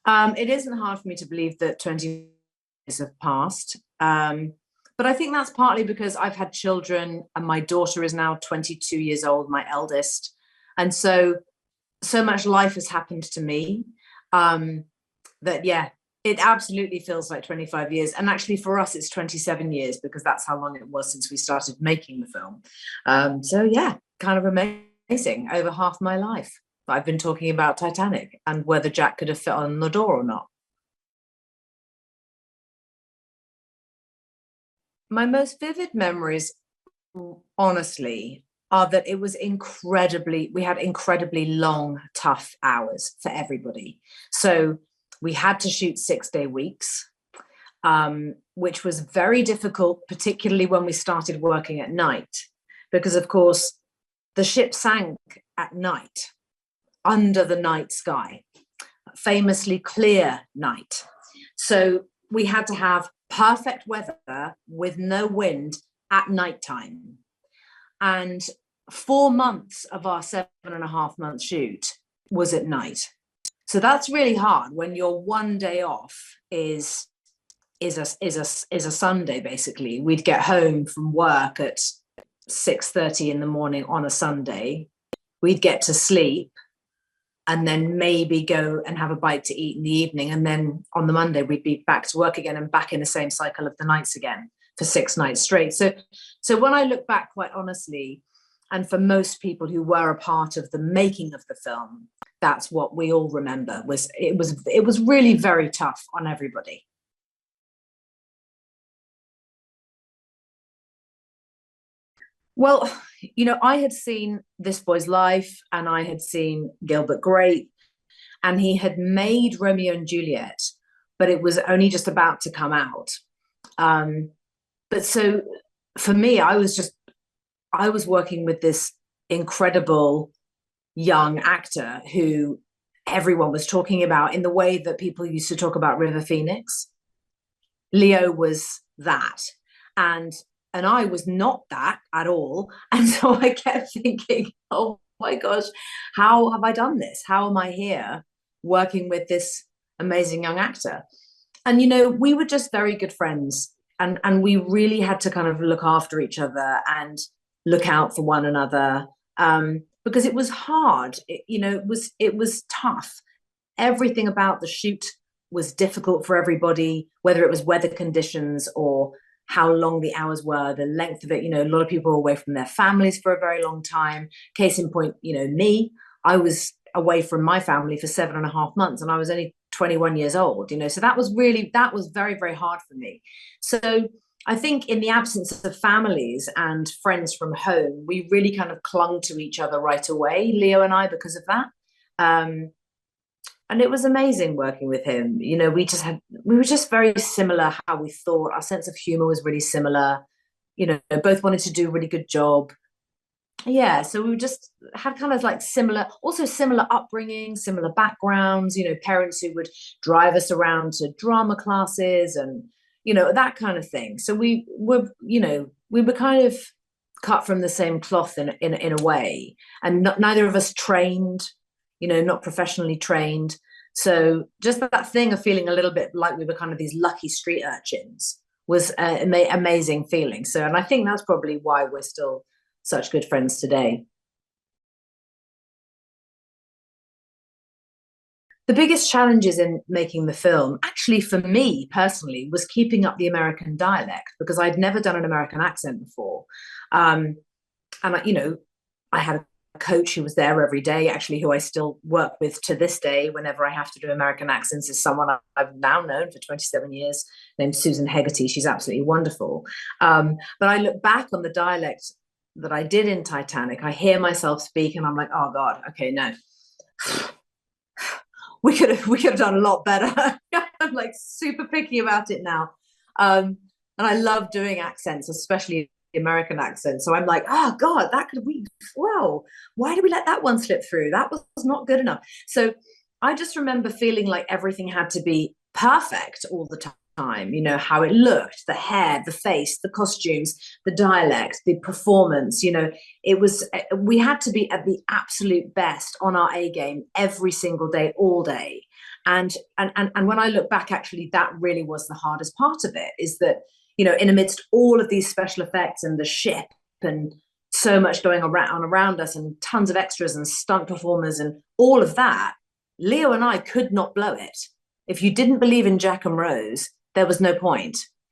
It isn't hard for me to believe that 20 years have passed. But I think that's partly because I've had children and my daughter is now 22 years old, my eldest. And so much life has happened to me, um, that, yeah, it absolutely feels like 25 years. And actually for us, it's 27 years because that's how long it was since we started making the film. So yeah, kind of amazing. Over half my life I've been talking about Titanic and whether Jack could have fit on the door or not. My most vivid memories, honestly, are that it was we had incredibly long, tough hours for everybody. So we had to shoot 6-day weeks, which was very difficult, particularly when we started working at night, because of course the ship sank at night under the night sky, famously clear night. So we had to have perfect weather with no wind at nighttime. And 4 months of our 7.5 month shoot was at night. So that's really hard when your one day off is a Sunday. Basically, we'd get home from work at 6:30 in the morning on a Sunday. We'd get to sleep and then maybe go and have a bite to eat in the evening. And then on the Monday, we'd be back to work again and back in the same cycle of the nights again for 6 nights straight. So when I look back, quite honestly, and for most people who were a part of the making of the film, that's what we all remember. It was really very tough on everybody. Well, I had seen This Boy's Life and I had seen Gilbert Grape, and he had made Romeo and Juliet, but it was only just about to come out. Um, but so for me, I was working with this incredible young actor who everyone was talking about in the way that people used to talk about River Phoenix. Leo was that. And I was not that at all. And so I kept thinking, oh my gosh, how have I done this? How am I here working with this amazing young actor? And we were just very good friends, and we really had to kind of look after each other and look out for one another, because it was hard. It was tough. Everything about the shoot was difficult for everybody, whether it was weather conditions or how long the hours were, the length of it. A lot of people were away from their families for a very long time. Case in point, me, I was away from my family for 7.5 months and I was only 21 years old, so that was very, very hard for me. So I think in the absence of families and friends from home, we really kind of clung to each other right away, Leo and I, because of that. And it was amazing working with him. We were just very similar how we thought. Our sense of humor was really similar. Both wanted to do a really good job. Yeah, so we just had kind of like similar, also similar upbringing, similar backgrounds, parents who would drive us around to drama classes and, that kind of thing. So we were kind of cut from the same cloth in a way. And neither of us trained, not professionally trained. So just that thing of feeling a little bit like we were kind of these lucky street urchins was an amazing feeling. So, and I think that's probably why we're still such good friends today. The biggest challenges in making the film, actually for me personally, was keeping up the American dialect because I'd never done an American accent before. And I had a coach who was there every day, actually, who I still work with to this day whenever I have to do American accents, is someone I've now known for 27 years, named Susan Hegarty. She's absolutely wonderful. But I look back on the dialect that I did in Titanic, I hear myself speak and I'm like, oh God, okay, no. We could have done a lot better. I'm like super picky about it now. And I love doing accents, especially American accent. So I'm like, oh God, that could be, wow, why did we let that one slip through? That was not good enough. So I just remember feeling like everything had to be perfect all the time. How it looked, the hair, the face, the costumes, the dialect, the performance, we had to be at the absolute best on our A game every single day, all day. And when I look back, actually, that really was the hardest part of it, is that, you know, in amidst all of these special effects and the ship and so much going around us and tons of extras and stunt performers and all of that, Leo and I could not blow it. If you didn't believe in Jack and Rose, there was no point.